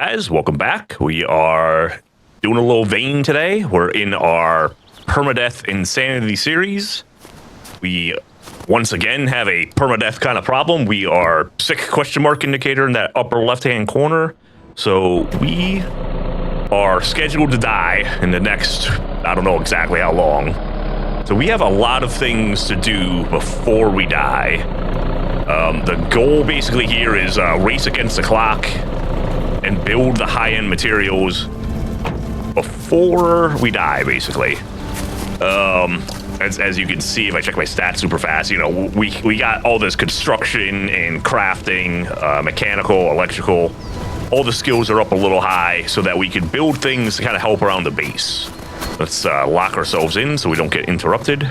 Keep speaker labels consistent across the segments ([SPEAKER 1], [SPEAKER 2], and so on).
[SPEAKER 1] guys, welcome back. We are doing a little vein today. We're in our Permadeath Insanity series. We once again have a permadeath kind of problem. We are sick question mark indicator in that upper left-hand corner. So we are scheduled to die in the next, I don't know exactly how long. So we have a lot of things to do before we die. The goal basically here is race against the clock and build the high-end materials before we die, basically. As you can see, if I check my stats super fast, you know, we got all this construction and crafting, mechanical, electrical. All the skills are up a little high so that we can build things to kind of help around the base. Let's lock ourselves in so we don't get interrupted.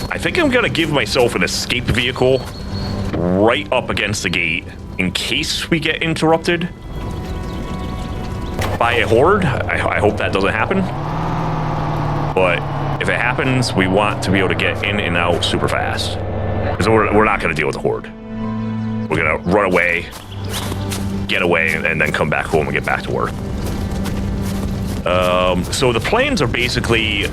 [SPEAKER 1] I think I'm gonna give myself an escape vehicle right up against the gate in case we get interrupted by a horde. I hope that doesn't happen. But if it happens, we want to be able to get in and out super fast. Because we're not gonna deal with the horde. We're gonna run away, get away, and then come back home and get back to work. So the plans are basically,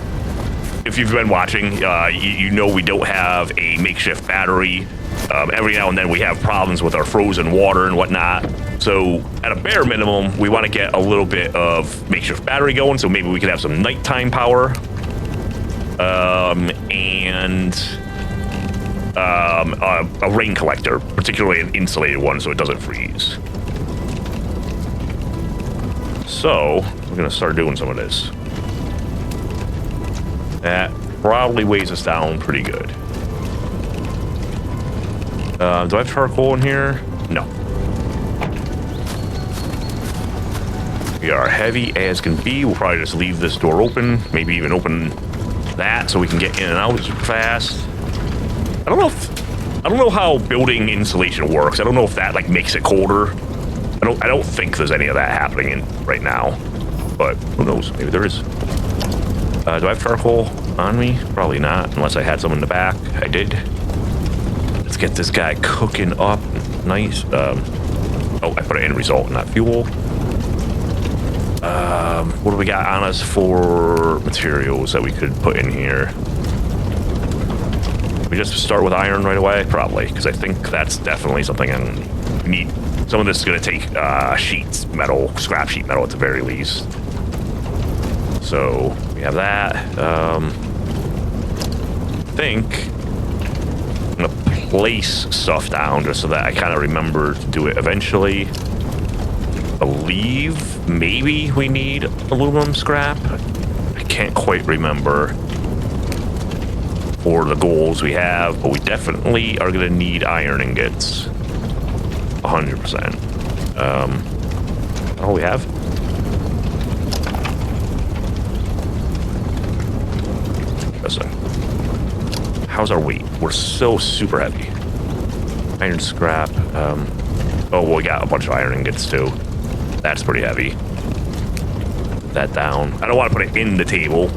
[SPEAKER 1] if you've been watching, you know we don't have a makeshift battery. Every now and then we have problems with our frozen water and whatnot. So at a bare minimum, we want to get a little bit of makeshift battery going, so maybe we could have some nighttime power. And a rain collector, particularly an insulated one so it doesn't freeze. So we're going to start doing some of this. That probably weighs us down pretty good. Do I have charcoal in here? No. We are heavy as can be. We'll probably just leave this door open. Maybe even open that so we can get in and out super fast. I don't know how building insulation works. I don't know if that like makes it colder. I don't think there's any of that happening right now. But who knows? Maybe there is. Do I have charcoal on me? Probably not, unless I had some in the back. I did. Let's get this guy cooking up. Nice. Oh, I put it in result, not fuel. What do we got on us for materials that we could put in here? We just start with iron right away? Probably, because I think that's definitely something I need. Some of this is going to take sheets, metal, scrap sheet metal at the very least. So we have that. I think I'm gonna place stuff down just so that I kind of remember to do it eventually. Believe maybe we need aluminum scrap. I can't quite remember for the goals we have, but we definitely are gonna need iron ingots. 100%. All we have. How's our weight? We're so super heavy. Iron scrap. Oh, well, we got a bunch of iron ingots too. That's pretty heavy. Put that down. I don't want to put it in the table.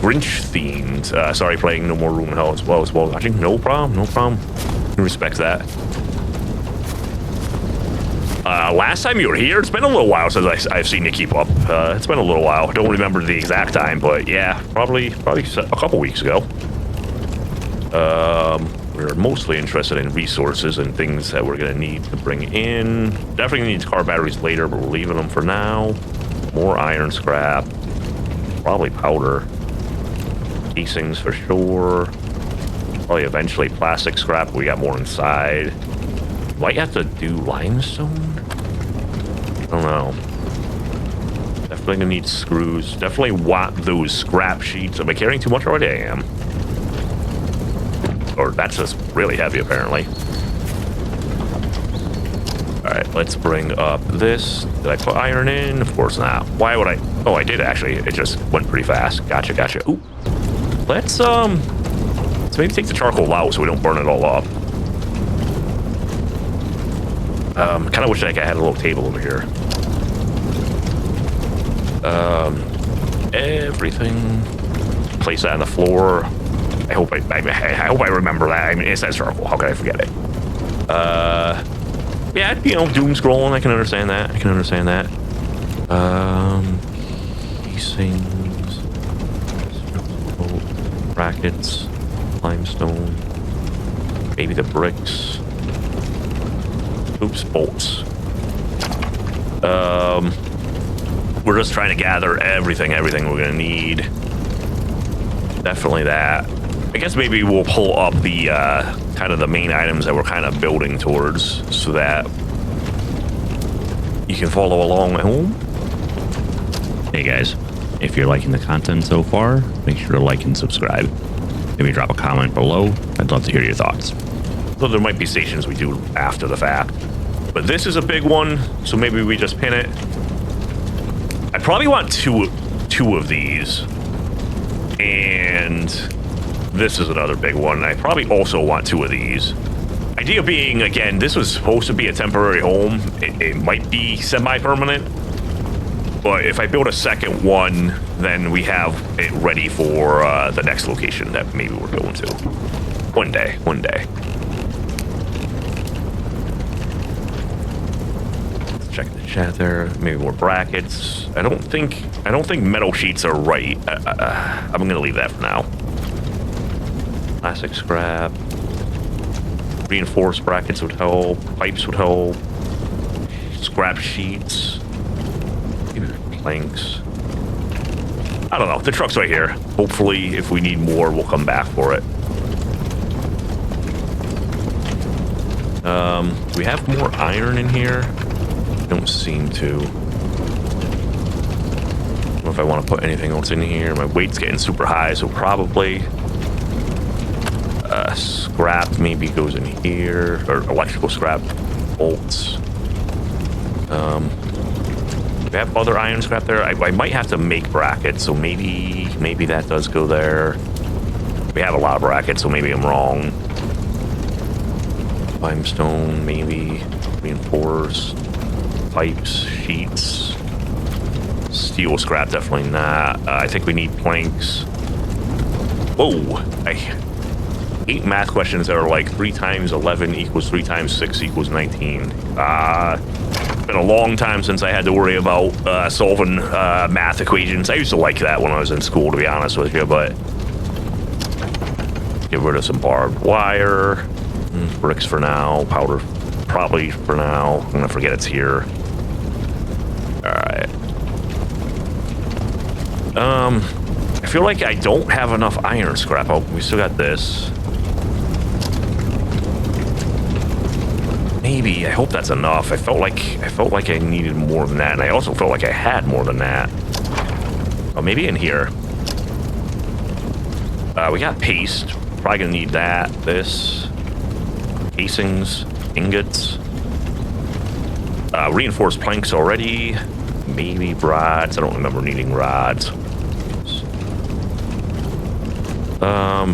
[SPEAKER 1] Grinch themed. Sorry, playing No More Room in Hell as well watching. No problem, no problem. Respect that. Last time you were here, it's been a little while since I've seen you keep up. It's been a little while. I don't remember the exact time, but yeah, probably a couple weeks ago. We're mostly interested in resources and things that we're gonna need to bring in. Definitely need car batteries later, but we're leaving them for now. More iron scrap, probably powder, casings for sure. Probably eventually plastic scrap. We got more inside. Might have to do limestone. I don't know. Definitely gonna need screws. Definitely want those scrap sheets. Am I carrying too much already? I am. Or that's just really heavy, apparently. Alright, let's bring up this. Did I put iron in? Of course not. Why would I? Oh, I did actually. It just went pretty fast. Gotcha. Ooh. Let's maybe take the charcoal out so we don't burn it all up. Kind of wish I had a little table over here. Everything. Place that on the floor. I hope I remember that. I mean, it's that circle. How could I forget it? Yeah, you know, doom scrolling. I can understand that. These things, brackets, limestone, maybe the bricks. Oops, bolts. We're just trying to gather everything we're gonna need. Definitely that. I guess maybe we'll pull up the kind of the main items that we're kind of building towards, so that you can follow along at home.
[SPEAKER 2] Hey guys, if you're liking the content so far, make sure to like and subscribe. Maybe drop a comment below. I'd love to hear your thoughts.
[SPEAKER 1] So there might be stations we do after the fact, but this is a big one, so maybe we just pin it. I probably want two of these, and this is another big one. I probably also want 2 of these. Idea being, again, this was supposed to be a temporary home. It might be semi-permanent, but if I build a second one, then we have it ready for the next location that maybe we're going to. One day. Let's check the chat there. Maybe more brackets. I don't think metal sheets are right. I'm gonna leave that for now. Plastic scrap. Reinforced brackets would help. Pipes would help. Scrap sheets. Maybe planks. I don't know. The truck's right here. Hopefully, if we need more, we'll come back for it. Do we have more iron in here? Don't seem to. I don't know if I want to put anything else in here. My weight's getting super high, so probably scrap maybe goes in here, or electrical scrap, bolts. We have other iron scrap there. I might have to make brackets, so maybe that does go there. We have a lot of brackets, so maybe I'm wrong. Limestone, maybe. Reinforced. Pipes, sheets. Steel scrap, definitely not. I think we need planks. Whoa! I hate math questions that are like 3 times 11 equals 3 times 6 equals 19. It's been a long time since I had to worry about solving math equations. I used to like that when I was in school, to be honest with you, but get rid of some barbed wire. Bricks for now. Powder probably for now. I'm gonna forget it's here. Alright. I feel like I don't have enough iron scrap. Oh, we still got this. Maybe. I hope that's enough. I felt like I needed more than that, and I also felt like I had more than that. Oh, maybe in here. We got paste. Probably gonna need that. This. Casings. Ingots. Reinforced planks already. Maybe rods. I don't remember needing rods.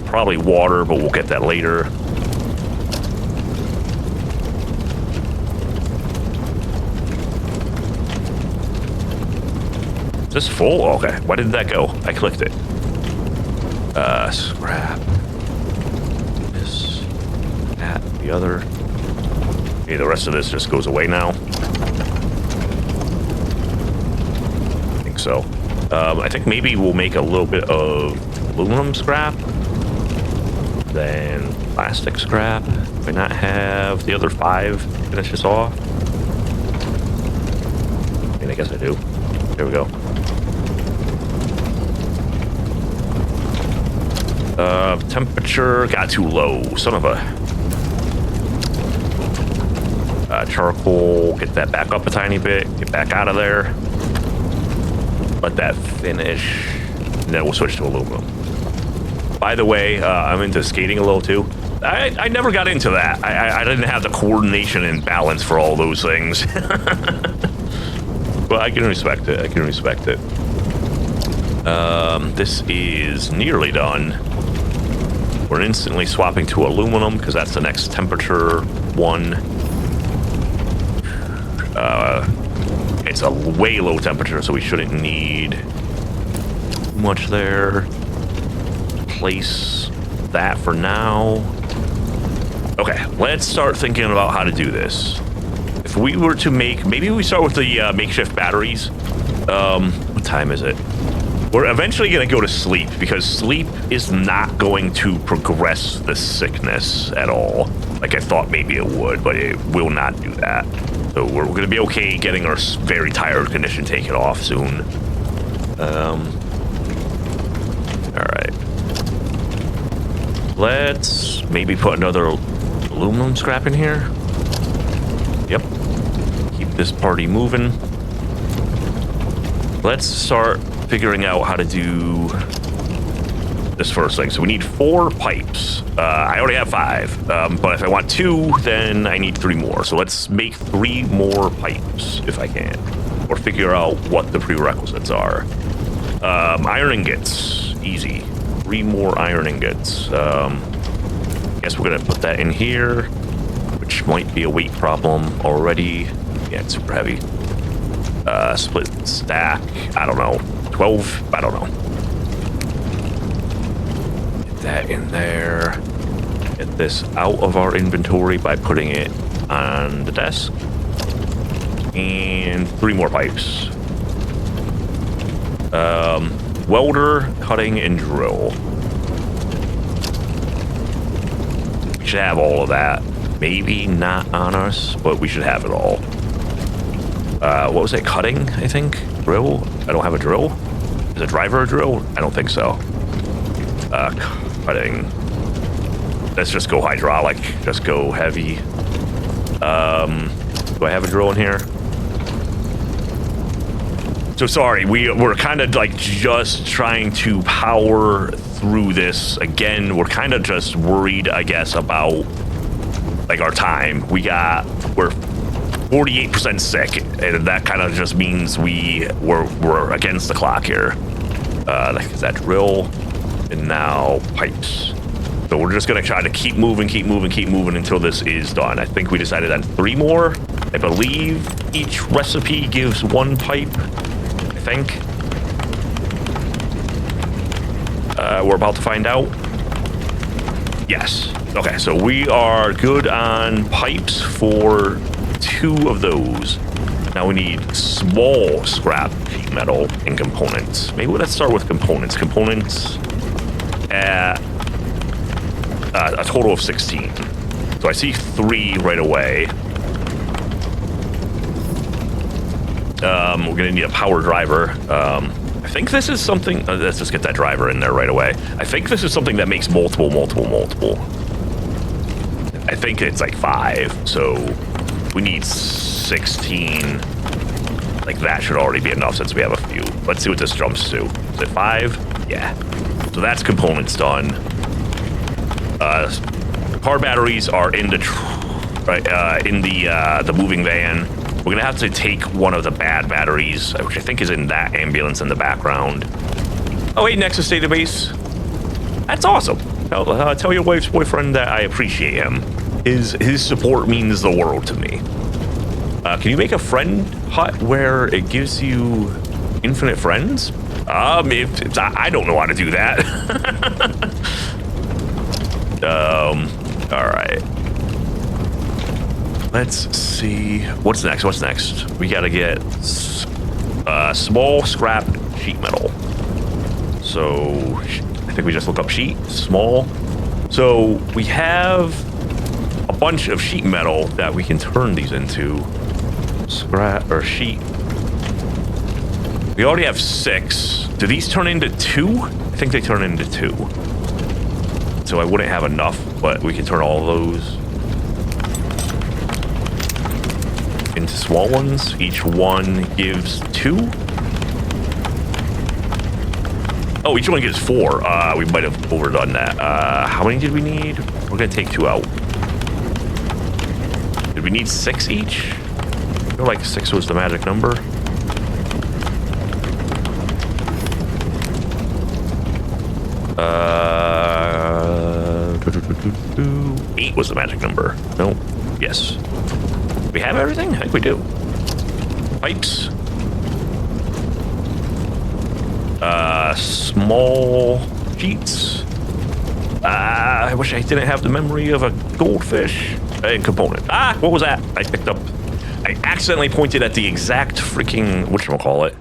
[SPEAKER 1] Probably water, but we'll get that later. Is this full? Okay. Why did that go? I clicked it. Scrap. This. That. The other. Okay, the rest of this just goes away now. I think so. I think maybe we'll make a little bit of aluminum scrap. Then plastic scrap. Do I not have the other 5 finish this off? I mean, I guess I do. There we go. Temperature got too low. Son of a... charcoal. Get that back up a tiny bit. Get back out of there. Let that finish. And then we'll switch to aluminum. By the way, I'm into skating a little too. I never got into that. I didn't have the coordination and balance for all those things. But I can respect it. This is nearly done. We're instantly swapping to aluminum because that's the next temperature one. It's a way low temperature, so we shouldn't need much there. Place of that for now. Okay, let's start thinking about how to do this. If we were to make, maybe we start with the makeshift batteries. What time is it? We're eventually going to go to sleep because sleep is not going to progress the sickness at all. Like I thought maybe it would, but it will not do that. So we're going to be okay getting our very tired condition taken off soon. All right. Let's maybe put another aluminum scrap in here. Yep. Keep this party moving. Let's start figuring out how to do this first thing. So we need 4 pipes. I already have 5, but if I want 2, then I need 3 more. So let's make 3 more pipes if I can, or figure out what the prerequisites are. Iron ingots, easy. 3 more iron ingots. Guess we're gonna put that in here, which might be a weight problem already. Yeah, it's super heavy. Split stack, I don't know. 12, I don't know. Get that in there. Get this out of our inventory by putting it on the desk. And 3 more pipes. Welder, cutting, and drill. We should have all of that. Maybe not on us, but we should have it all. What was it? Cutting, I think? Drill? I don't have a drill. Is a driver a drill? I don't think so. Cutting. Let's just go hydraulic. Just go heavy. Do I have a drill in here? So sorry, we're kind of like just trying to power through this. Again, we're kind of just worried, I guess, about like our time. We're 48% sick, and that kind of just means we're against the clock here. Is that drill? And now pipes. So we're just gonna try to keep moving until this is done. I think we decided on 3 more. I believe each recipe gives 1 pipe. I think. We're about to find out. Yes. Okay, so we are good on pipes for 2 of those. Now we need small scrap sheet metal and components. Maybe let's start with components. Components at a total of 16. So I see 3 right away. We're gonna need a power driver. I think this is something. Let's just get that driver in there right away. I think this is something that makes multiple. I think it's like 5. So we need 16. Like that should already be enough since we have a few. Let's see what this jumps to. Is it 5? Yeah. So that's components done. Car batteries are in the the moving van. We're gonna have to take one of the bad batteries, which I think is in that ambulance in the background. Oh, hey, Nexus database. That's awesome. Tell your wife's boyfriend that I appreciate him. His support means the world to me. Can you make a friend hut where it gives you infinite friends? I don't know how to do that. All right. Let's see. What's next? We gotta get small scrap sheet metal. So I think we just look up sheet, small. So we have a bunch of sheet metal that we can turn these into. Scrap or sheet. We already have 6. Do these turn into 2? I think they turn into 2. So I wouldn't have enough, but we can turn all of those into small ones. Each one gives 2. Oh, each one gives 4. We might have overdone that. How many did we need? We're gonna take 2 out. Did we need 6 each? I feel like 6 was the magic number. Eight was the magic number. No. Yes. We have everything? I think we do. Pipes. Small sheets. I wish I didn't have the memory of a goldfish and component. What was that? I picked up. I accidentally pointed at the exact freaking whatchamacallit.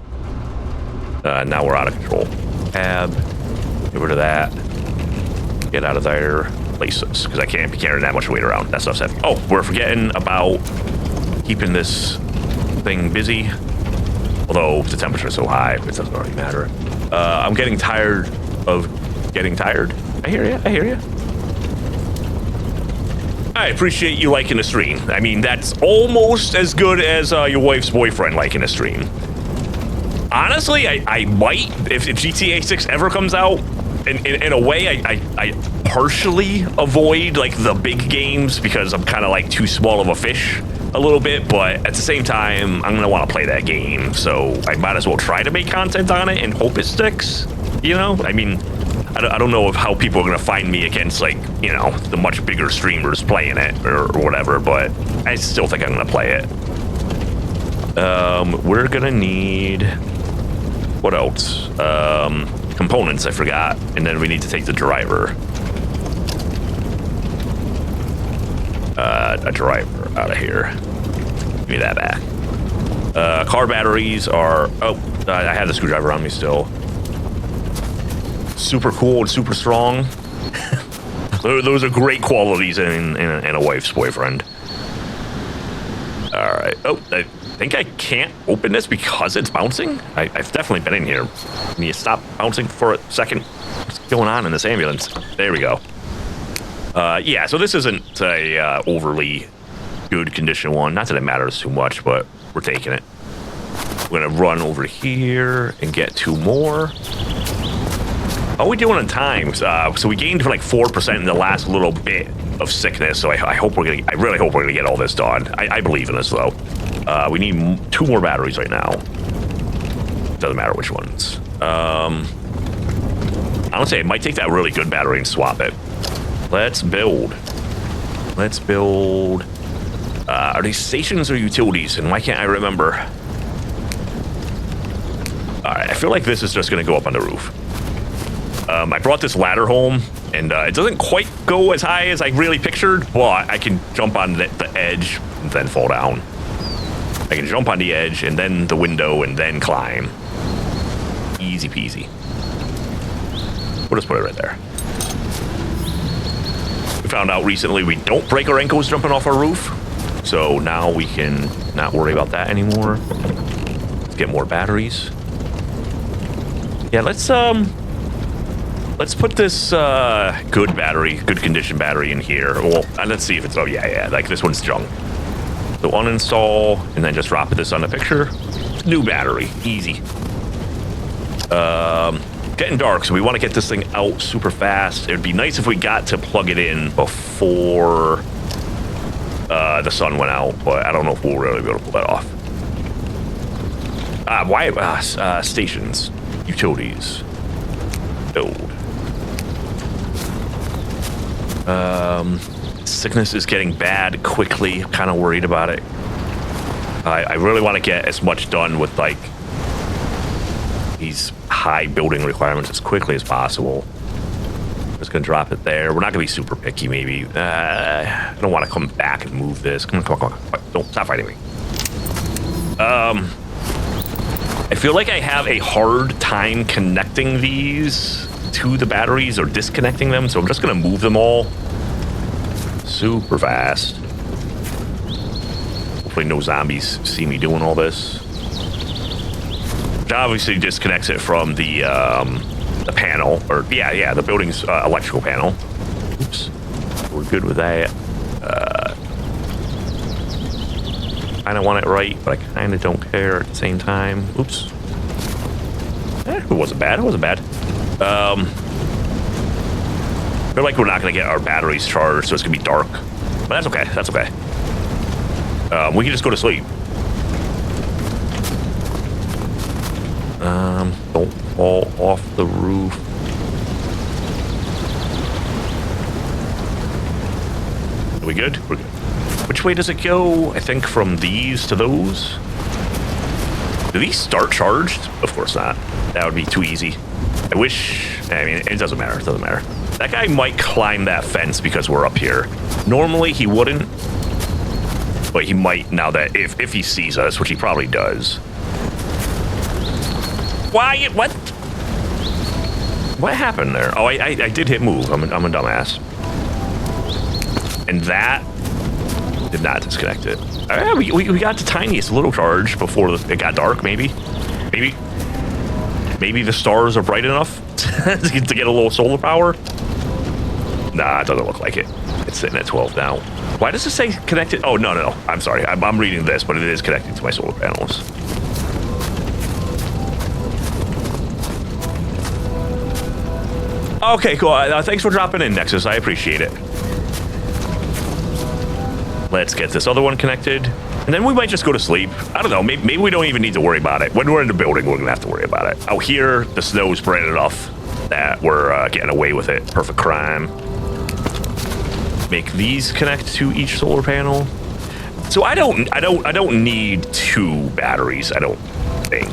[SPEAKER 1] Now we're out of control. Tab. Get rid of that. Get out of there. Places, because I can't be carrying that much weight around. That stuff's heavy. Oh, we're forgetting about keeping this thing busy. Although the temperature is so high, it doesn't really matter. I'm getting tired of getting tired. I hear you. I hear you. I appreciate you liking the stream. I mean, that's almost as good as your wife's boyfriend liking a stream. Honestly, I might, if GTA 6 ever comes out, in a way, I partially avoid like the big games because I'm kind of like too small of a fish a little bit, but at the same time, I'm gonna want to play that game, so I might as well try to make content on it and hope it sticks. You know, I mean, I don't know how people are gonna find me against like, you know, the much bigger streamers playing it or whatever, but I still think I'm gonna play it. We're gonna need what else? Components, I forgot, and then we need to take the driver. A driver out of here. Give me that back. Car batteries are. Oh, I had the screwdriver on me still. Super cool and super strong. Those are great qualities in a wife's boyfriend. All right. Oh, I think I can't open this because it's bouncing. I've definitely been in here. Can you stop bouncing for a second? What's going on in this ambulance? There we go. Yeah, so this isn't a overly good condition one. Not that it matters too much, but we're taking it. We're gonna run over here and get 2 more. How are we doing on time? So we gained like 4% in the last little bit of sickness. So I hope we're gonna. I really hope we're gonna get all this done. I believe in this though. We need 2 more batteries right now. Doesn't matter which ones. Honestly, it might take that really good battery and swap it. Let's build. Let's build. Are these stations or utilities? And why can't I remember? All right, I feel like this is just gonna go up on the roof. I brought this ladder home, and it doesn't quite go as high as I really pictured, but I can jump on the edge and then fall down. I can jump on the edge and then the window and then climb. Easy peasy. We'll just put it right there. We found out recently we don't break our ankles jumping off our roof, so now we can not worry about that anymore. Let's get more batteries. Yeah, let's put this good condition battery in here. Well, let's see if it's, oh yeah, like this one's junk. So uninstall and then just drop this on the picture. New battery, easy. Getting dark, so we want to get this thing out super fast. It'd be nice if we got to plug it in before the sun went out, but I don't know if we'll really be able to pull that off. Stations, utilities, build. Sickness is getting bad quickly. I'm kind of worried about it. I really want to get as much done with like these high building requirements as quickly as possible. Just gonna drop it there. We're not gonna be super picky, maybe. I don't want to come back and move this. Come on. Don't stop fighting me. I feel like I have a hard time connecting these to the batteries or disconnecting them, so I'm just gonna move them all super fast. Hopefully no zombies see me doing all this. Which obviously disconnects it from the panel, or yeah, the building's electrical panel. Oops, we're good with that. I don't want it right, but I kind of don't care at the same time. Oops. It wasn't bad. I feel like we're not going to get our batteries charged, so it's going to be dark. But that's okay. We can just go to sleep. Don't fall off the roof. Are we good? We're good. Which way does it go? I think from these to those. Do these start charged? Of course not. That would be too easy. I wish, I mean, it doesn't matter. It doesn't matter. That guy might climb that fence because we're up here. Normally he wouldn't, but he might now that if he sees us, which he probably does. Why? What? What happened there? Oh, I did hit move. I'm a dumbass. And that did not disconnect it. We got the tiniest little charge before it got dark, maybe. Maybe the stars are bright enough to get a little solar power. Nah, it doesn't look like it. It's sitting at 12 now. Why does it say connected? Oh, no. I'm sorry. I'm reading this, but it is connected to my solar panels. Okay, cool. Thanks for dropping in, Nexus. I appreciate it. Let's get this other one connected. And then we might just go to sleep. I don't know. Maybe we don't even need to worry about it. When we're in the building, we're going to have to worry about it. Out here, the snow's bright enough that we're getting away with it. Perfect crime. Make these connect to each solar panel. So I don't need 2 batteries, I don't think.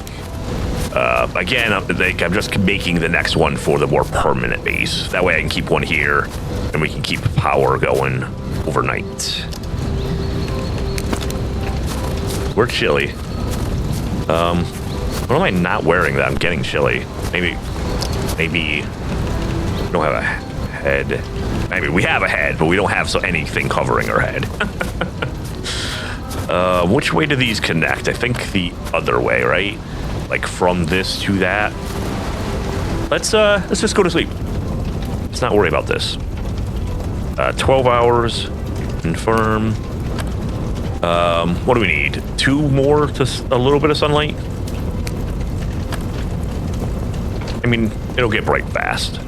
[SPEAKER 1] Again, I'm just making the next one for the more permanent base. That way I can keep one here, and we can keep power going overnight. We're chilly. What am I not wearing that I'm getting chilly? Maybe we don't have a head. Maybe we have a head, but we don't have anything covering our head. Which way do these connect? I think the other way, right? Like from this to that. Let's just go to sleep. Let's not worry about this. 12 hours. Confirm. What do we need? 2 more to a little bit of sunlight? I mean, it'll get bright fast.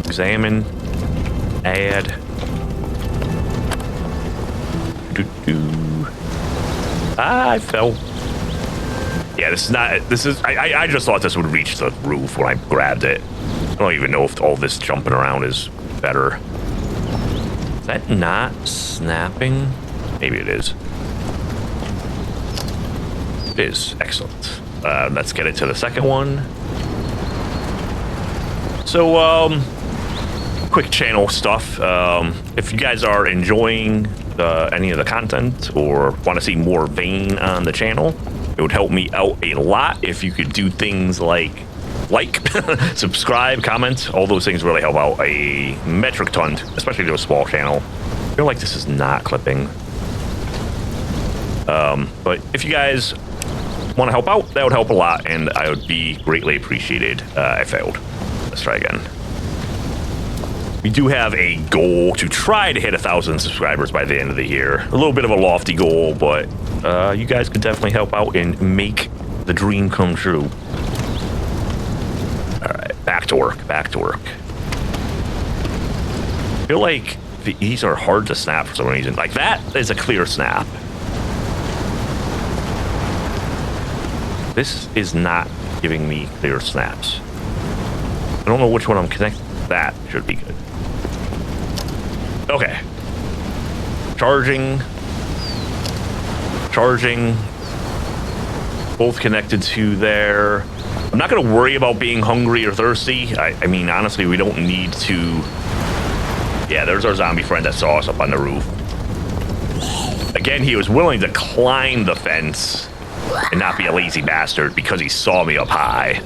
[SPEAKER 1] Examine. Add. I fell. Yeah, I just thought this would reach the roof when I grabbed it. I don't even know if all this jumping around is better. Is that not snapping? Maybe it is. It is. Excellent. Let's get it to the second one. So, quick channel stuff. If you guys are enjoying any of the content or want to see more Vane on the channel, it would help me out a lot if you could do things like subscribe, comment. All those things really help out a metric ton, especially to a small channel. I feel like this is not clipping. But if you guys want to help out, that would help a lot, and I would be greatly appreciated. I failed. Let's try again. We do have a goal to try to hit 1,000 subscribers by the end of the year. A little bit of a lofty goal, but you guys could definitely help out and make the dream come true. All right, back to work. I feel like these are hard to snap for some reason. Like that is a clear snap. This is not giving me clear snaps. I don't know which one I'm connecting. That should be good. Okay. Charging. Both connected to there. I'm not going to worry about being hungry or thirsty. I mean, honestly, we don't need to. Yeah, there's our zombie friend that saw us up on the roof. Again, he was willing to climb the fence and not be a lazy bastard because he saw me up high.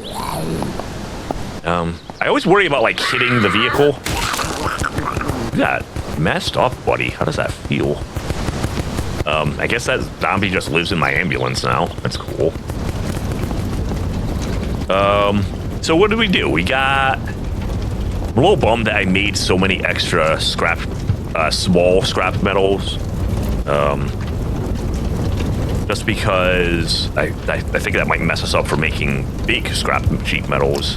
[SPEAKER 1] I always worry about, like, hitting the vehicle. You got messed up, buddy. How does that feel? I guess that zombie just lives in my ambulance now. That's cool. So what did we do? I'm a little bummed that I made so many extra small scrap metals. Just because I think that might mess us up for making big scrap sheet metals.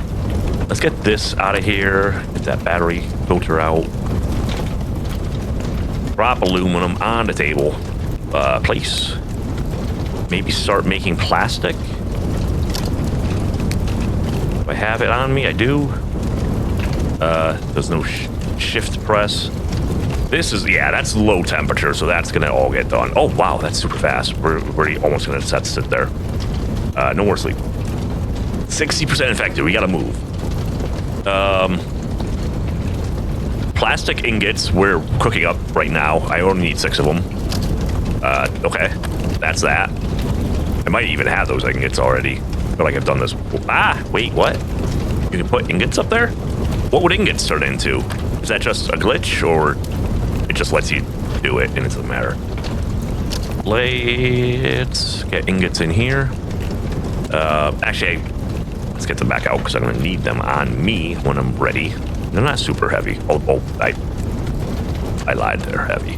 [SPEAKER 1] Let's get this out of here. Get that battery filter out. Drop aluminum on the table. Place. Maybe start making plastic. Do I have it on me? I do. There's no shift press. This is, yeah, that's low temperature, so that's gonna all get done. Oh wow, that's super fast. We're almost gonna sit there. No more sleep. 60% infected. We gotta move. Plastic ingots we're cooking up right now. I only need 6 of them. Okay, that's that. I might even have those ingots already. I feel like I've done this. Ah, wait, what? You can put ingots up there? What would ingots turn into? Is that just a glitch, or it just lets you do it and it doesn't matter? Let's get ingots in here. Actually, let's get them back out because I'm going to need them on me when I'm ready. They're not super heavy. Oh, I lied. They're heavy.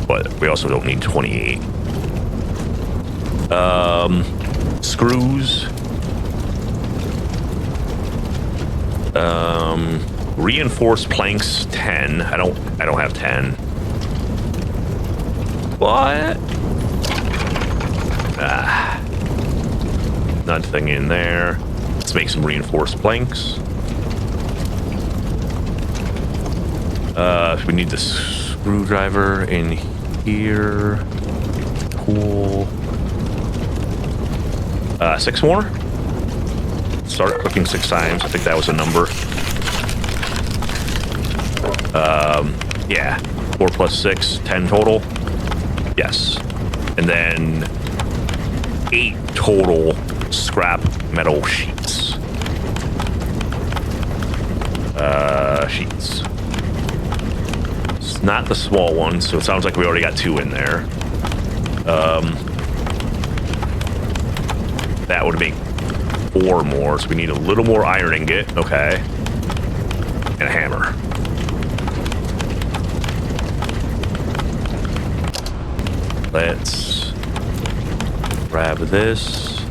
[SPEAKER 1] But we also don't need 28. Screws. Reinforced planks 10. I don't have 10. What? Nothing in there. Let's make some reinforced planks. We need the screwdriver in here. Cool. 6 more. Start cooking 6 times. I think that was a number. Yeah. 4 plus 6, 10 total. Yes. And then 8 total scrap metal sheets. Sheets. It's not the small one, so it sounds like we already got 2 in there. That would make 4 more, so we need a little more iron ingot. Okay. And a hammer. Let's grab this.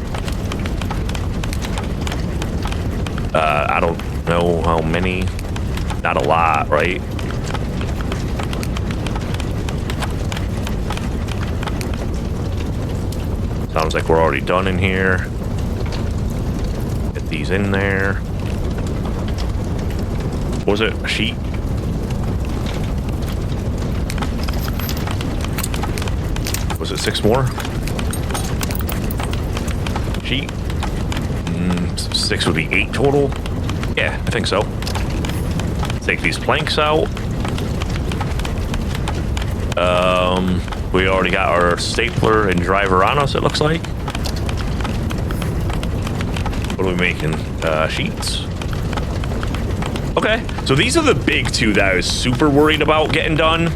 [SPEAKER 1] I don't know how many. Not a lot, right? Sounds like we're already done in here. Get these in there. What was it? A sheet? Was it 6 more? Sheet? 6 would be 8 total? Yeah, I think so. Take these planks out. We already got our stapler and driver on us, it looks like. What are we making? Sheets. Okay, so these are the big 2 that I was super worried about getting done.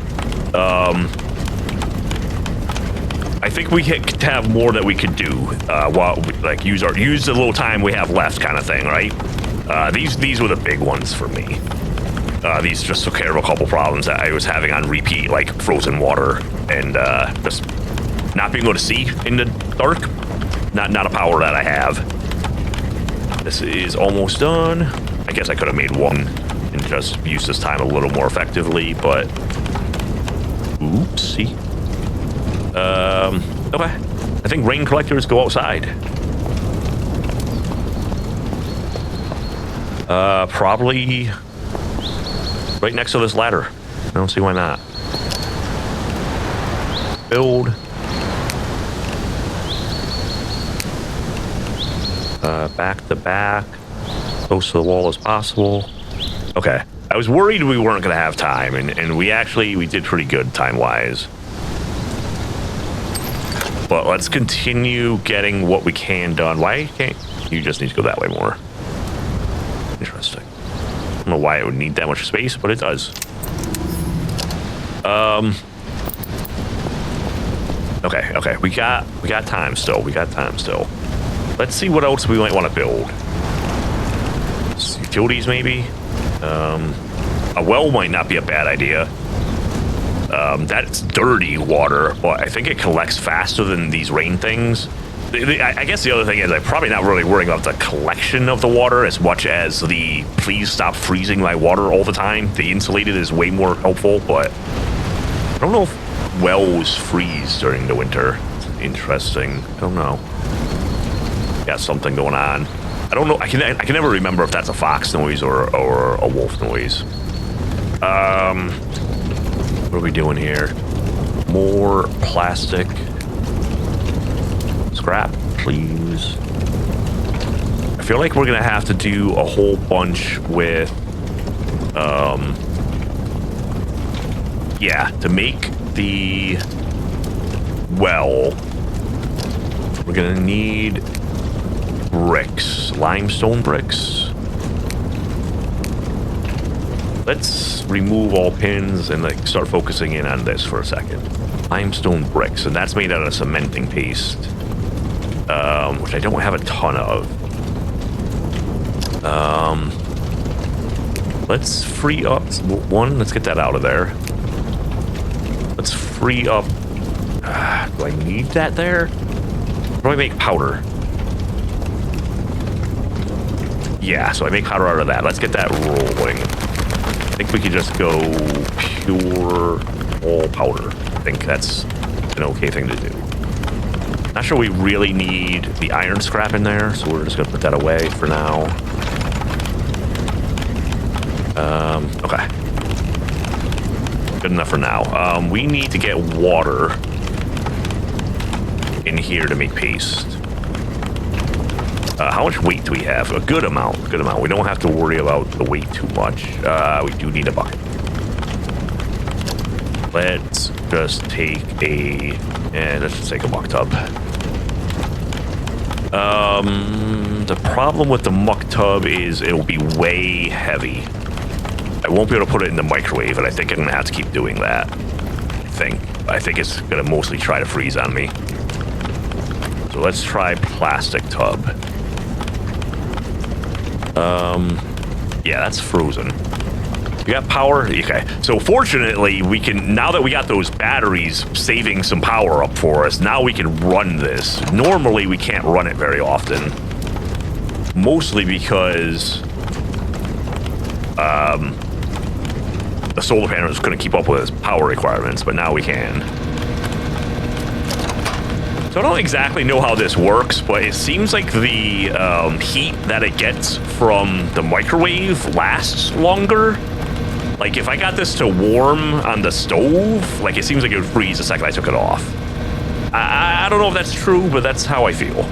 [SPEAKER 1] I think we have more that we could do while like use the little time we have left, kind of thing, right? These were the big ones for me. These just took care of a couple problems that I was having on repeat, like frozen water and just not being able to see in the dark. Not a power that I have. This is almost done. I guess I could have made 1 and just used this time a little more effectively, but oopsie. Okay. I think rain collectors go outside. Probably right next to this ladder. I don't see why not. Build. Back to back. Close to the wall as possible. Okay. I was worried we weren't going to have time, and we did pretty good time-wise. But let's continue getting what we can done. Why can't you just need to go that way more? Interesting. I don't know why it would need that much space, but it does. Okay. We got time still. Let's see what else we might want to build. Utilities, maybe. A well might not be a bad idea. That's dirty water, but I think it collects faster than these rain things. I guess the other thing is I'm probably not really worrying about the collection of the water as much as the please stop freezing my water all the time. The insulated is way more helpful, but I don't know if wells freeze during the winter. It's interesting. I don't know. Got something going on. I don't know. I can never remember if that's a fox noise or a wolf noise. What are we doing here? More plastic. Scrap, please. feel like we're gonna have to do a whole bunch with, yeah, to make the well, we're gonna need bricks, limestone bricks. Let's remove all pins and like start focusing in on this for a second. Limestone bricks, and that's made out of cementing paste, which I don't have a ton of. Let's free up one. Let's get that out of there. Let's free up. Do I need that there? How do I make powder? Yeah, so I make powder out of that. Let's get that rolling. I think we could just go pure all powder. I think that's an okay thing to do. Not sure we really need the iron scrap in there, so we're just gonna put that away for now. Okay. Good enough for now. We need to get water in here to make paste. How much weight do we have? A good amount. Good amount. We don't have to worry about the weight too much. We do need a bucket. Let's just take let's just take a muck tub. The problem with the muck tub is it'll be way heavy. I won't be able to put it in the microwave, and I think I'm gonna have to keep doing that. I think it's gonna mostly try to freeze on me. So let's try plastic tub. Yeah, that's frozen. We got power? Okay. So fortunately, we can, now that we got those batteries saving some power up for us, now we can run this. Normally, we can't run it very often. Mostly because the solar panel is going to keep up with its power requirements, but now we can. So I don't exactly know how this works, but it seems like the heat that it gets from the microwave lasts longer. Like if I got this to warm on the stove, like it seems like it would freeze the second I took it off. I don't know if that's true, but that's how I feel.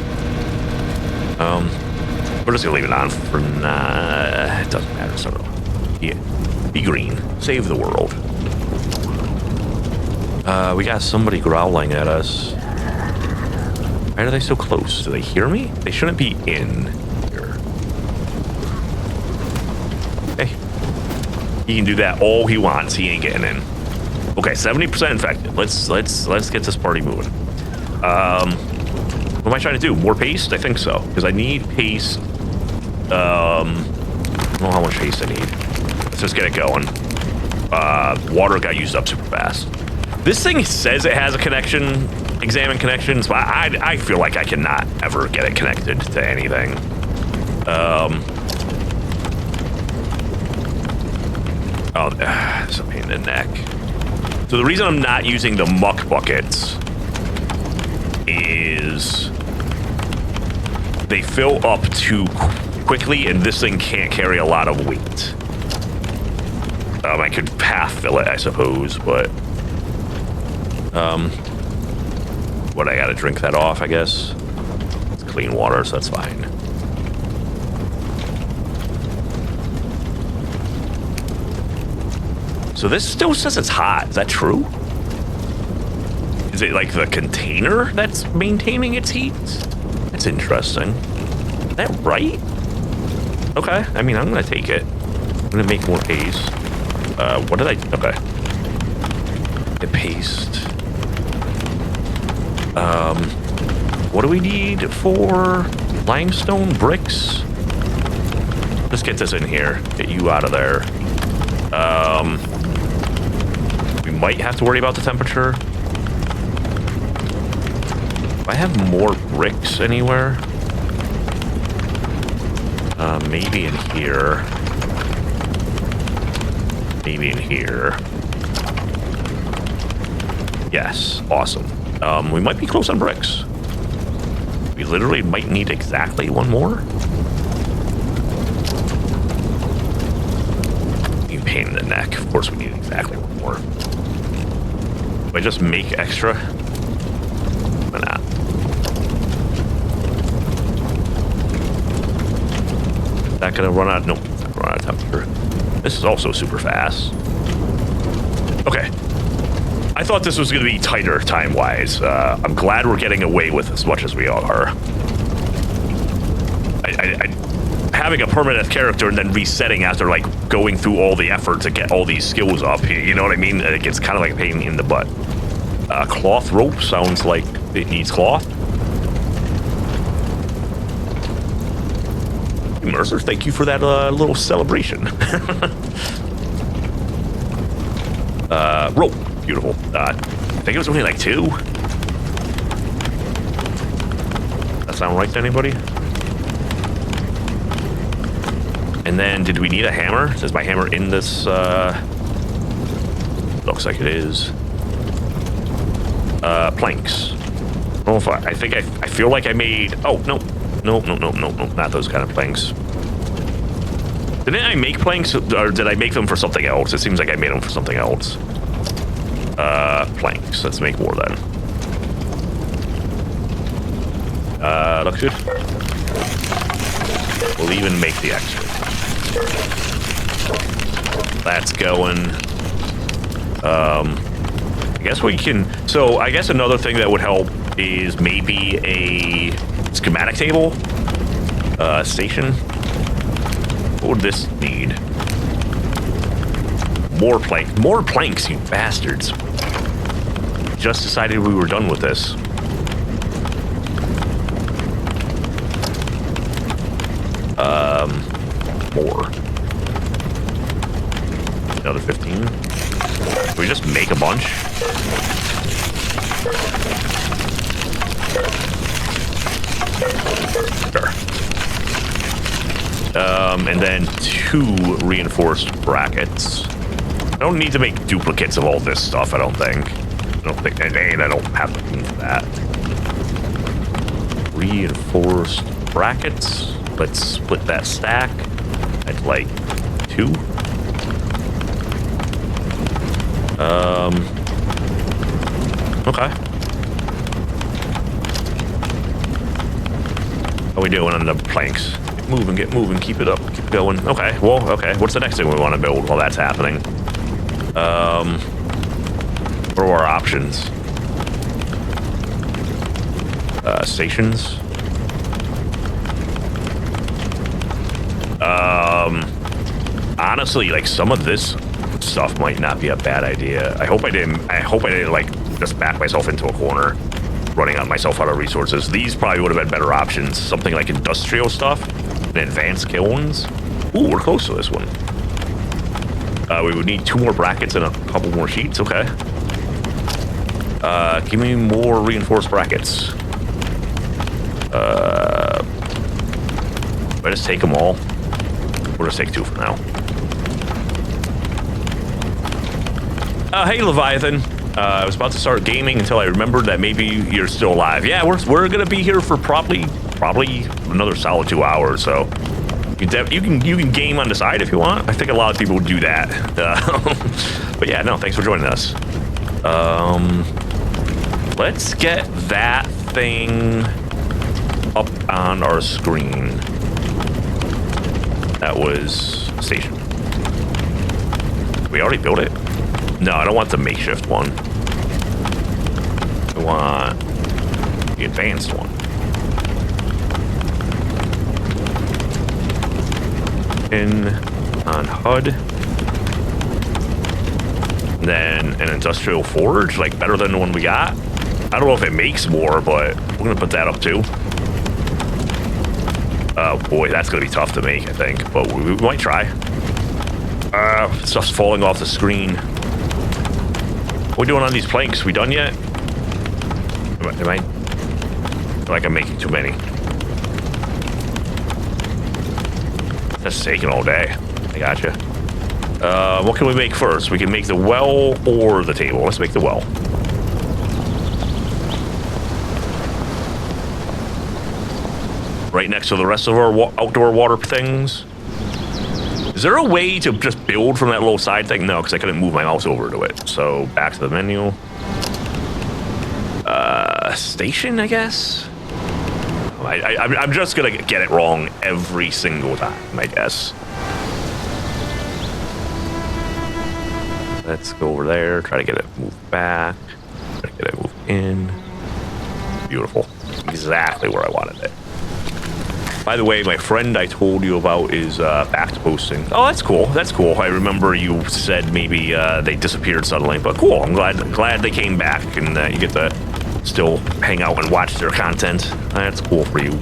[SPEAKER 1] We're just gonna leave it on for now. It doesn't matter, so yeah. Be green. Save the world. We got somebody growling at us. Why are they so close? Do they hear me? They shouldn't be in here. Hey. He can do that all he wants. He ain't getting in. Okay, 70% infected. Let's get this party moving. What am I trying to do? More paste? I think so. Because I need paste. I don't know how much paste I need. Let's just get it going. Water got used up super fast. This thing says it has a connection. Examine connections, but I feel like I cannot ever get it connected to anything. It's a pain in the neck. So the reason I'm not using the muck buckets is they fill up too quickly, and this thing can't carry a lot of weight. I could half fill it, I suppose, but what, I gotta drink that off, I guess. It's clean water, so that's fine. So this still says it's hot. Is that true? Is it like the container that's maintaining its heat? That's interesting. Is that right? Okay, I mean, I'm gonna take it. I'm gonna make more paste. What did I, okay. Get paste. What do we need for limestone bricks? Let's get this in here. Get you out of there. We might have to worry about the temperature. Do I have more bricks anywhere? Maybe in here. Maybe in here. Yes, awesome. We might be close on bricks. We literally might need exactly one more. Pain in the neck. Of course we need exactly one more. Do I just make extra? Why not? that gonna run out? Nope, it's not gonna run out of temperature. This is also super fast. Okay. I thought this was gonna be tighter time-wise. I'm glad we're getting away with as much as we are. Having a permanent character and then resetting after like going through all the effort to get all these skills up, you know what I mean? It gets kind of like a pain in the butt. Cloth rope sounds like it needs cloth. Mercer, thank you for that little celebration. Rope, beautiful. I think it was only like 2. That sound right to anybody? And then, did we need a hammer? Is my hammer in this? Looks like it is. Planks. I don't know if I think I feel like I made. Oh no, not those kind of planks. Didn't I make planks, or did I make them for something else? It seems like I made them for something else. Planks. Let's make more then. Looks good. We'll even make the extra. That's going. I guess we can. So I guess another thing that would help is maybe a schematic table. Station. What would this need? More planks, you bastards. Just decided we were done with this. More. Another 15. Can we just make a bunch? Sure. And then 2 reinforced brackets. I don't need to make duplicates of all this stuff, I don't think. And I don't have the room for that. Reinforced brackets. Let's split that stack at like 2. Okay. How are we doing on the planks? Get moving, keep it up, keep going. Okay, well, okay. What's the next thing we want to build while that's happening? What are our options? Stations. Honestly, like some of this stuff might not be a bad idea. I hope I didn't like just back myself into a corner, running on myself out of resources. These probably would have been better options. Something like industrial stuff and advanced kilns. Ooh, we're close to this one. We would need 2 more brackets and a couple more sheets. Okay. Give me more reinforced brackets. I just take them all. We'll just take 2 for now. Hey, Leviathan. I was about to start gaming until I remembered that maybe you're still alive. Yeah, we're gonna be here for probably another solid 2 hours. So you can game on the side if you want. I think a lot of people would do that. But yeah, no, thanks for joining us. Let's get that thing up on our screen. That was station. We already built it? No, I don't want the makeshift one. I want the advanced one. In on HUD. And then an industrial forge, like better than the one we got. I don't know if it makes more, but we're gonna put that up too. Oh boy, that's gonna be tough to make, I think, but we might try. Stuff's falling off the screen. What are we doing on these planks? We done yet? Am I like I'm making too many? That's taking all day. I gotcha. What can we make first? We can make the well or the table. Let's make the well. Right next to the rest of our outdoor water things. Is there a way to just build from that little side thing? No, because I couldn't move my mouse over to it. So back to the menu. Station, I guess. I'm just gonna get it wrong every single time, I guess. Let's go over there, try to get it moved back, try to get it moved in. Beautiful. Exactly where I wanted it. By the way, my friend I told you about is back to posting. Oh, that's cool. That's cool. I remember you said maybe they disappeared suddenly, but cool. I'm glad they came back and you get to still hang out and watch their content. That's cool for you.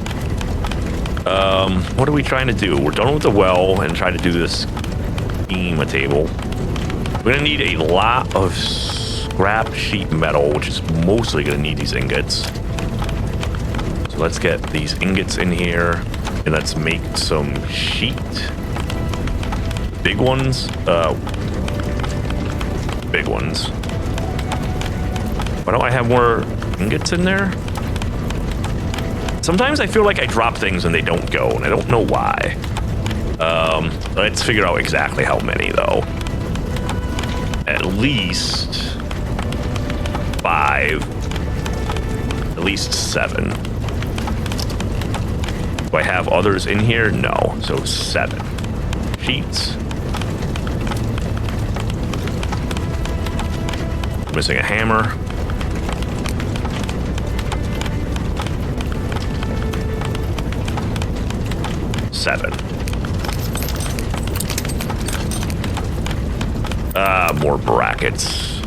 [SPEAKER 1] What are we trying to do? We're done with the well and try to do this schema table. We're gonna need a lot of scrap sheet metal, which is mostly gonna need these ingots. So let's get these ingots in here and let's make some sheet. Big ones. Big ones. Why don't I have more ingots in there? Sometimes I feel like I drop things and they don't go, and I don't know why. Let's figure out exactly how many, though. At least 5. At least 7. Do I have others in here? No. So 7 sheets. Missing a hammer. Seven. More brackets.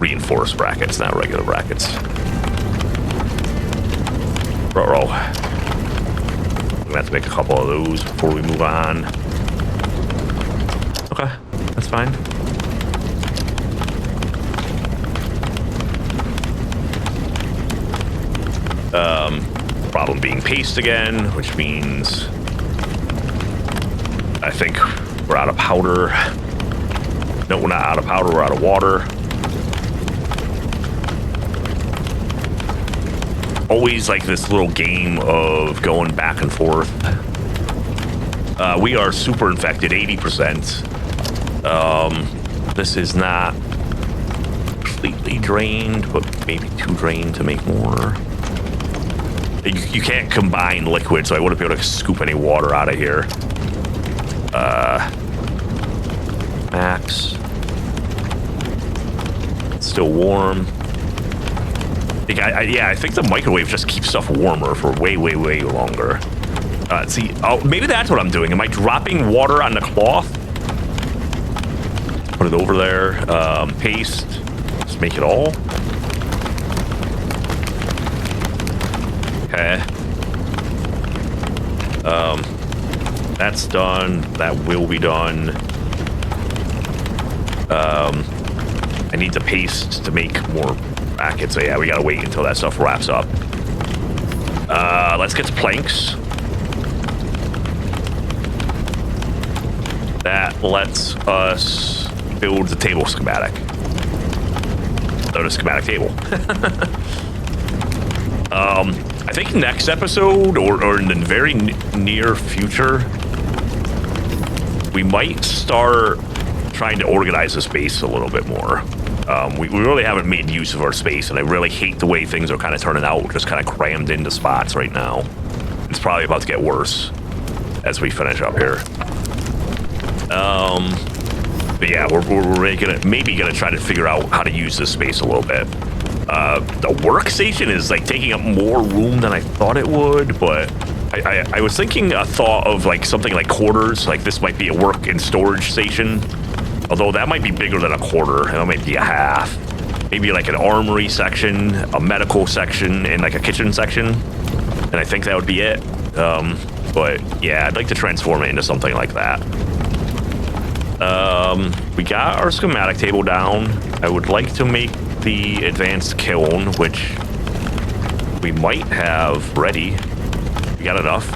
[SPEAKER 1] Reinforced brackets, not regular brackets. Ruh-roh. We're gonna have to make a couple of those before we move on. Okay, that's fine. Problem being paste again, which means I think we're out of powder. No, we're not out of powder, we're out of water. Always like this little game of going back and forth. We are super infected, 80%. This is not completely drained, but maybe too drained to make more. You can't combine liquid, so I wouldn't be able to scoop any water out of here. Max. It's still warm. Yeah, I think the microwave just keeps stuff warmer for way, way, way longer. See, oh, maybe that's what I'm doing. Am I dropping water on the cloth? Put it over there. Paste. Just make it all. Okay. That's done. That will be done. I need the paste to make more brackets. So yeah, we gotta wait until that stuff wraps up. Let's get to planks. That lets us build the table schematic. So the schematic table. I think next episode or in the very near future, we might start trying to organize the space a little bit more. We really haven't made use of our space, and I really hate the way things are kind of turning out. We're just kind of crammed into spots right now. It's probably about to get worse as we finish up here. But yeah, we're maybe gonna try to figure out how to use this space a little bit. The workstation is like taking up more room than I thought it would, but I was thinking a thought of like something like quarters, like this might be a work and storage station, although that might be bigger than a quarter. That might be a half. Maybe like an armory section, a medical section, and like a kitchen section, and I think that would be it. But yeah, I'd like to transform it into something like that. We got our schematic table down. I would like to make the advanced kiln, which we might have ready. We got enough.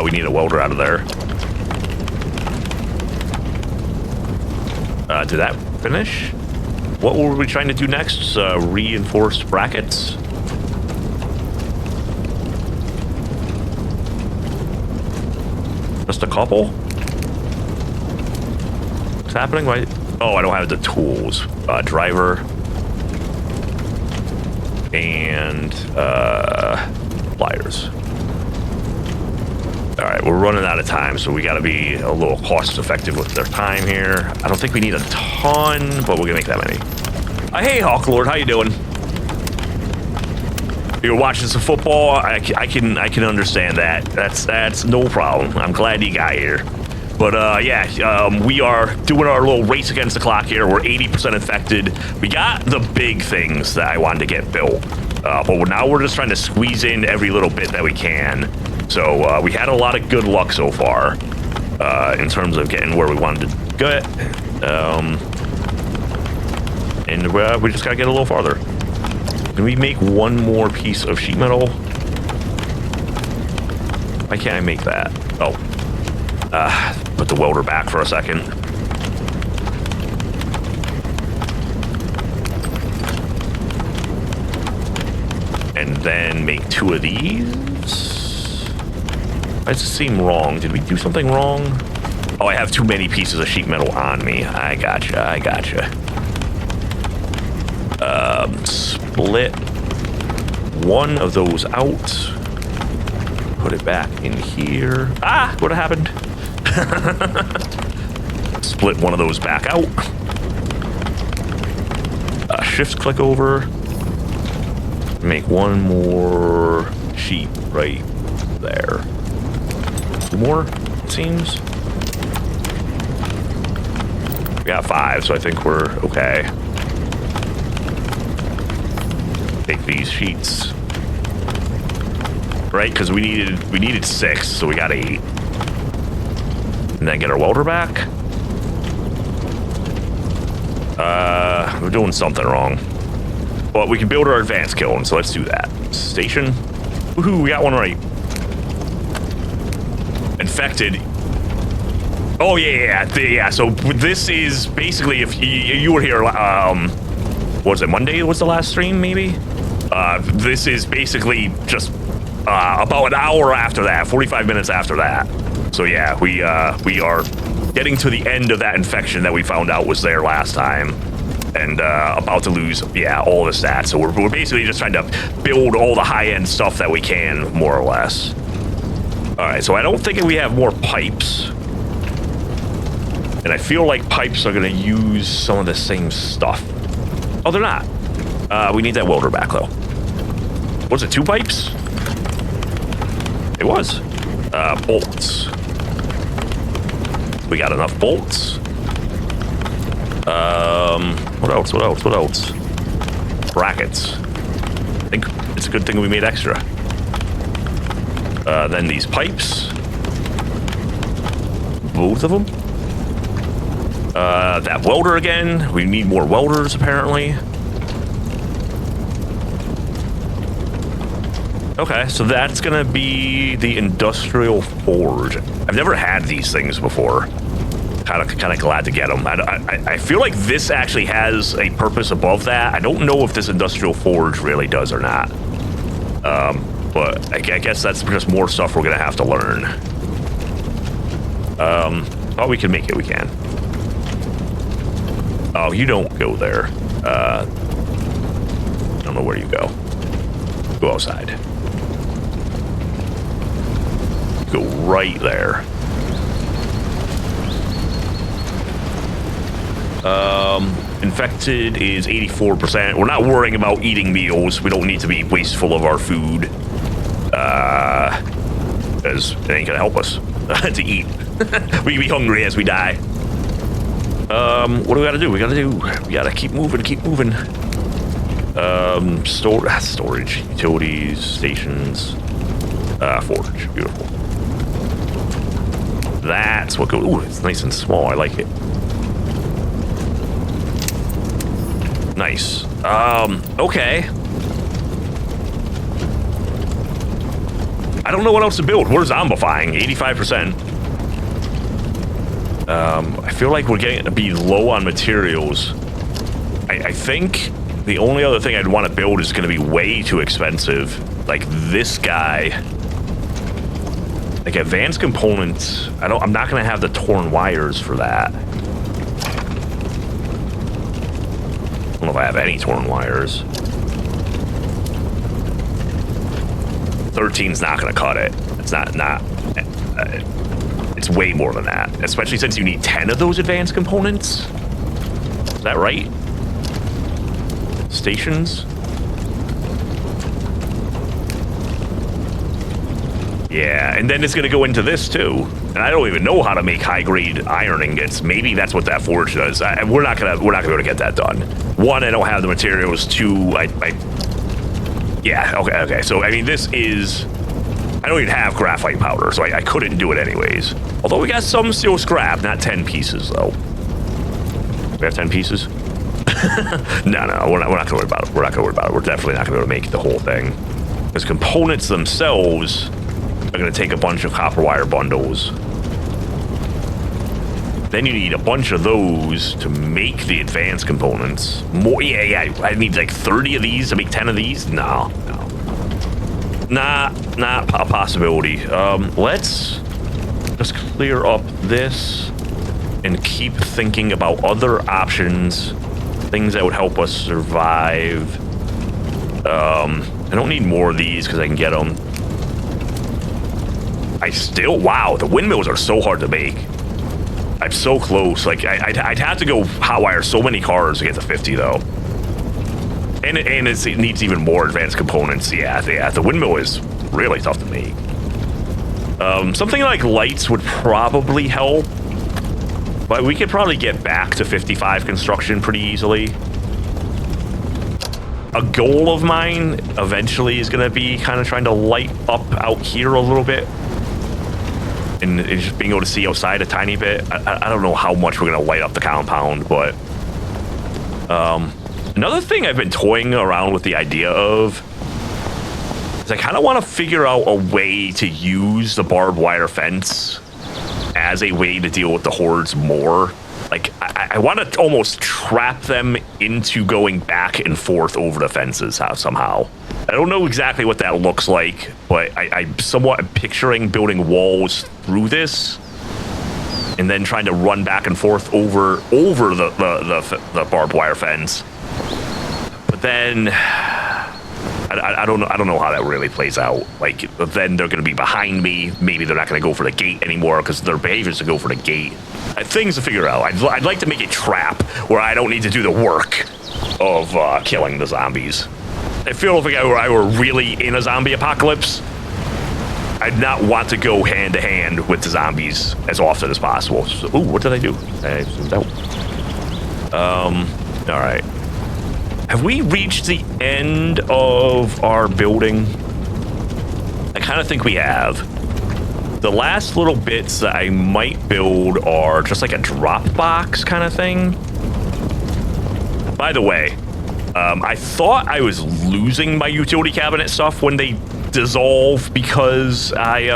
[SPEAKER 1] We need a welder out of there. Did that finish? What were we trying to do next? Reinforced brackets? Just a couple? What's happening? Why? Oh, I don't have the tools. Driver. And pliers. All right, we're running out of time, so we got to be a little cost effective with their time here. I don't think we need a ton, but we're gonna make that many. Hey, Hawklord, how you doing? You're watching some football. I can understand that. That's no problem. I'm glad you got here. But we are doing our little race against the clock here. We're 80% infected. We got the big things that I wanted to get built, but now we're just trying to squeeze in every little bit that we can. So we had a lot of good luck so far in terms of getting where we wanted to get, and we just gotta get a little farther. Can we make one more piece of sheet metal? Why can't I make that? Oh. Put the welder back for a second. And then make 2 of these. Why does it seem wrong? Did we do something wrong? Oh, I have too many pieces of sheet metal on me. I gotcha. Split one of those out. Put it back in here. Ah, what happened? Split one of those back out. Shift click over. Make one more sheet right there. 2 more, it seems. We got 5, so I think we're okay. Take these sheets. Right, because we needed 6, so we got 8. And then get our welder back. We're doing something wrong. But we can build our advanced kiln, so let's do that. Station. Woohoo, we got one right. Infected. Oh yeah. So this is basically, if you were here, what was it, Monday was the last stream, maybe? This is basically just about an hour after that, 45 minutes after that. So yeah, we are getting to the end of that infection that we found out was there last time, and about to lose, all the stats. So we're basically just trying to build all the high-end stuff that we can, more or less. All right, so I don't think we have more pipes, and I feel like pipes are gonna use some of the same stuff. Oh, they're not. We need that welder back though. Was it 2 pipes? It was. Bolts. We got enough bolts. What else? Brackets. I think it's a good thing we made extra. Then these pipes. Both of them. That welder again. We need more welders, apparently. Okay, so that's gonna be the industrial forge. I've never had these things before. Kind of glad to get them. I feel like this actually has a purpose above that. I don't know if this industrial forge really does or not. But I guess that's just more stuff we're gonna have to learn. Oh, we can make it. We can. Oh, you don't go there. I don't know where you go. Go outside. Go right there. Infected is 84%. We're not worrying about eating meals. We don't need to be wasteful of our food. Because it ain't gonna help us to eat. We be hungry as we die. What do we gotta do? We gotta keep moving. Storage, utilities, stations, forge. Beautiful. That's what goes. Ooh, it's nice and small. I like it. Nice. Okay. I don't know what else to build. We're zombifying. 85%. I feel like we're getting to be low on materials. I think the only other thing I'd want to build is going to be way too expensive. Like this guy. Like advanced components. I'm not going to have the torn wires for that. don't know if I have any torn wires. 13's not going to cut it. It's not. It's way more than that, especially since you need 10 of those advanced components. Is that right? Stations? Yeah, and then it's going to go into this too. And I don't even know how to make high-grade iron ingots. Maybe that's what that forge does. We're not gonna be able to get that done. One, I don't have the materials. Two, yeah, okay. So I mean, this is. I don't even have graphite powder, so I couldn't do it anyways. Although we got some steel scrap, not 10 pieces though. We have 10 pieces? No, we're not gonna worry about it. We're not gonna worry about it. We're definitely not gonna be able to make the whole thing. Because components themselves are gonna take a bunch of copper wire bundles. Then you need a bunch of those to make the advanced components. More, yeah. I need like 30 of these to make 10 of these. No. Not a possibility. Let's just clear up this and keep thinking about other options, things that would help us survive. I don't need more of these because I can get them. Wow, the windmills are so hard to make. I'm so close. Like, I'd have to go hotwire so many cars to get to 50, though. And it needs even more advanced components. Yeah, the windmill is really tough to make. Something like lights would probably help. But we could probably get back to 55 construction pretty easily. A goal of mine eventually is going to be kind of trying to light up out here a little bit. And just being able to see outside a tiny bit. I don't know how much we're going to light up the compound, but... another thing I've been toying around with the idea of is I kind of want to figure out a way to use the barbed wire fence as a way to deal with the hordes more. Like, I want to almost trap them into going back and forth over the fences somehow. I don't know exactly what that looks like, but I'm somewhat picturing building walls through this and then trying to run back and forth over the barbed wire fence. But then I don't know how that really plays out. Like, then they're going to be behind me. Maybe they're not going to go for the gate anymore because their behavior is to go for the gate. Things to figure out. I'd like to make a trap where I don't need to do the work of killing the zombies. I feel like I were really in a zombie apocalypse, I'd not want to go hand to hand with the zombies as often as possible. So, ooh, what did I do? I zoomed out. All right. Have we reached the end of our building? I kind of think we have. The last little bits that I might build are just like a drop box kind of thing. By the way, I thought I was losing my utility cabinet stuff when they dissolve because I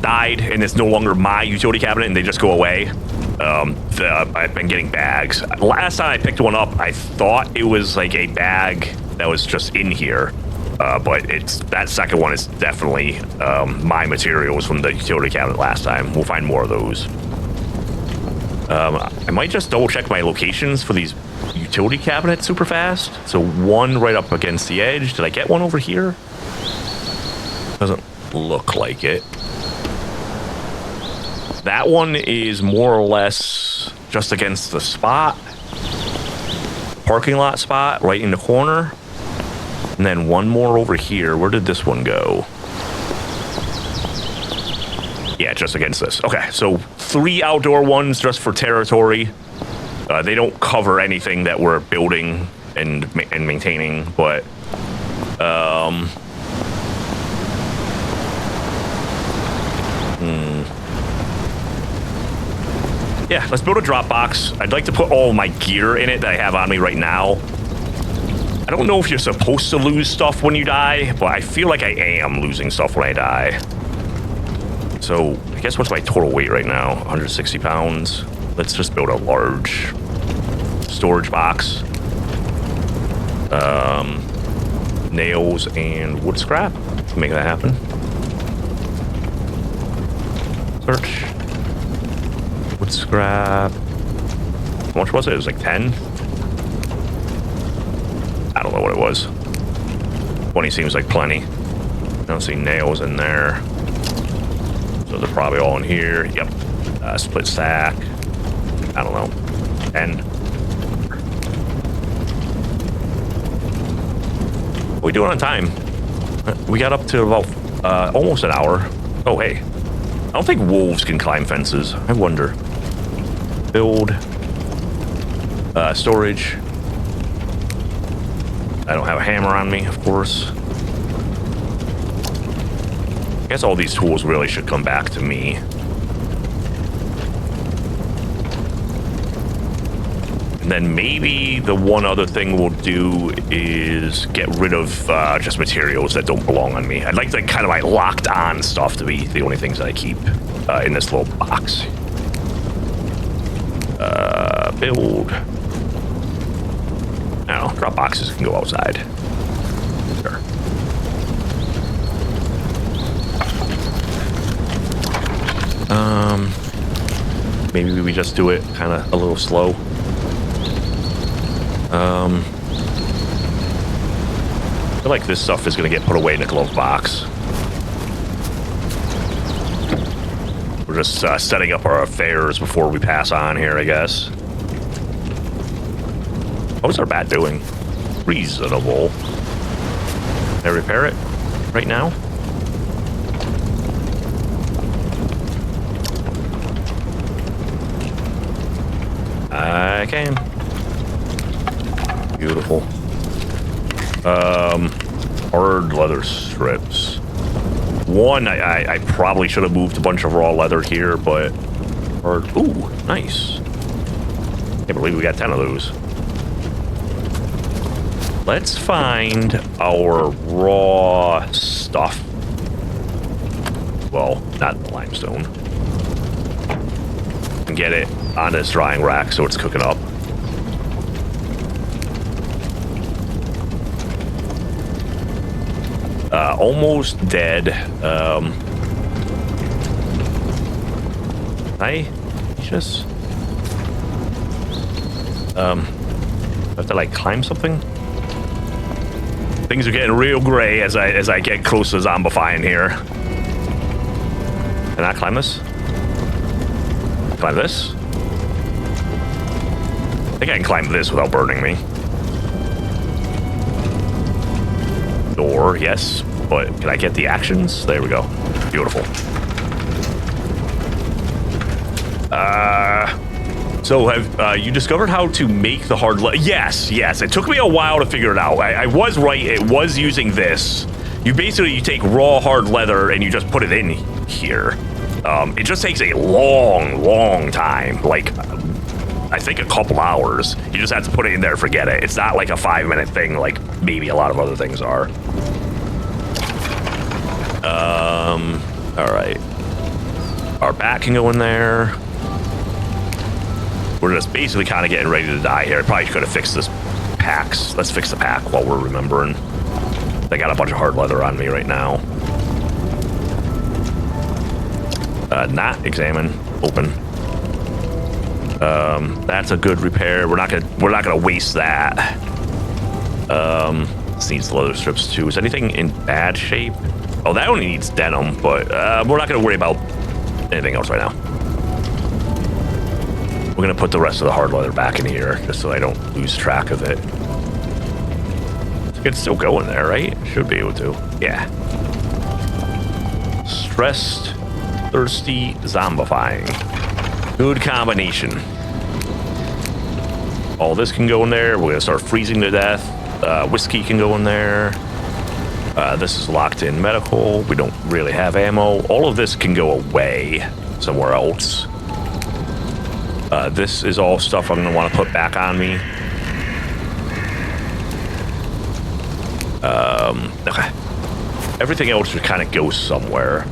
[SPEAKER 1] died and it's no longer my utility cabinet and they just go away. I've been getting bags. Last time I picked one up, I thought it was like a bag that was just in here. But that second one is definitely my materials from the utility cabinet last time. We'll find more of those. I might just double check my locations for these utility cabinets super fast. So one right up against the edge. Did I get one over here? Doesn't look like it. That one is more or less just against the spot. Parking lot spot right in the corner. And then one more over here. Where did this one go? Yeah, just against this. Okay, so 3 outdoor ones just for territory. They don't cover anything that we're building and maintaining, but yeah, let's build a drop box. I'd like to put all my gear in it that I have on me right now. I don't know if you're supposed to lose stuff when you die, but I feel like I am losing stuff when I die. So, I guess what's my total weight right now? 160 pounds. Let's just build a large storage box. Nails and wood scrap. Make that happen. Search. Wood scrap. How much was it? It was like 10? I don't know what it was. 20 seems like plenty. I don't see nails in there. So they're probably all in here. Yep. Split sack. I don't know. 10. We do it on time. We got up to about almost an hour. Oh, hey. I don't think wolves can climb fences. I wonder. Build. Storage. I don't have a hammer on me, of course. I guess all these tools really should come back to me. And then maybe the one other thing we'll do is get rid of just materials that don't belong on me. I'd like to kind of like locked on stuff to be the only things that I keep in this little box. Build. I don't know, drop boxes can go outside. Sure. Maybe we just do it kind of a little slow. I feel like this stuff is going to get put away in a glove box. We're just setting up our affairs before we pass on here, I guess. How's our bat doing? Reasonable. Can I repair it right now? I can. Beautiful. Hard leather strips. One, I probably should have moved a bunch of raw leather here, but hard. Ooh, nice. Can't believe we got 10 of those. Let's find our raw stuff. Well, not the limestone. And get it on this drying rack so it's cooking up. Almost dead. I just have to like climb something. Things are getting real gray as I get close to zombifying here. Can I climb this? Climb this? I think I can climb this without burning me. Door, yes. But can I get the actions? There we go. Beautiful. So have you discovered how to make the hard leather? Yes. It took me a while to figure it out. I was right. It was using this. You take raw hard leather and you just put it in here. It just takes a long time. Like, I think a couple hours. You just have to put it in there and forget it. It's not like a 5-minute thing like maybe a lot of other things are. All right. Our bat can go in there. We're just basically kind of getting ready to die here. I probably could have fixed this packs. Let's fix the pack while we're remembering. I got a bunch of hard leather on me right now. Not examine. Open. That's a good repair. We're not gonna waste that. This needs leather strips too. Is anything in bad shape? Oh, that only needs denim, but we're not gonna worry about anything else right now. We're gonna put the rest of the hard leather back in here just so I don't lose track of it. It's still going there, right? Should be able to. Yeah. Stressed, thirsty, zombifying. Good combination. All this can go in there. We're gonna start freezing to death. Whiskey can go in there. This is locked in medical. We don't really have ammo. All of this can go away somewhere else. This is all stuff I'm gonna want to put back on me. Okay. Everything else should kind of go somewhere.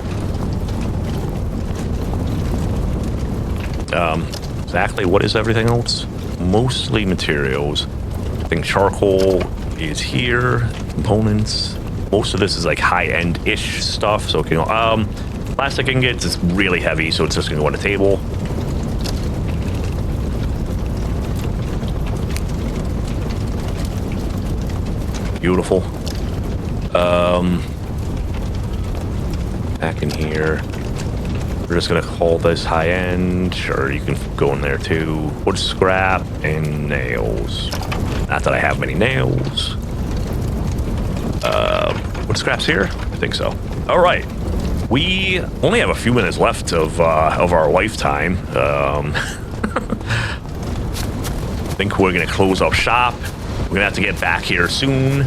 [SPEAKER 1] Exactly what is everything else? Mostly materials. I think charcoal is here. Components. Most of this is like high-end-ish stuff. So it can go, plastic ingots is really heavy, so it's just gonna go on the table. Beautiful. Back in here. We're just gonna call this high end. Sure, you can go in there too. Wood scrap and nails. Not that I have many nails. Wood scrap's here? I think so. All right. We only have a few minutes left of our lifetime. I think we're gonna close up shop. We're gonna have to get back here soon.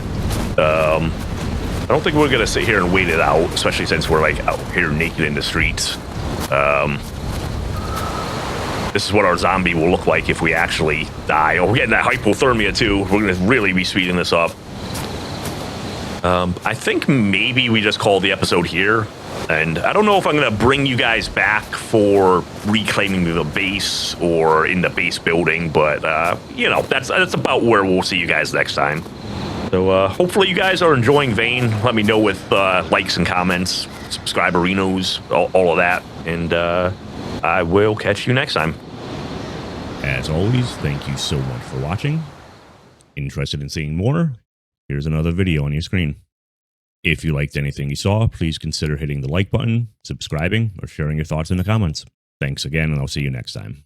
[SPEAKER 1] I don't think we're gonna sit here and wait it out, especially since we're like out here naked in the streets. This is what our zombie will look like if we actually die. Oh, we're getting that hypothermia too. We're gonna really be speeding this up. I think maybe we just call the episode here. And I don't know if I'm going to bring you guys back for reclaiming the base or in the base building, but, you know, that's about where we'll see you guys next time. So hopefully you guys are enjoying Vane. Let me know with likes and comments, subscriberinos, all of that. And I will catch you next time.
[SPEAKER 2] As always, thank you so much for watching. Interested in seeing more? Here's another video on your screen. If you liked anything you saw, please consider hitting the like button, subscribing, or sharing your thoughts in the comments. Thanks again, and I'll see you next time.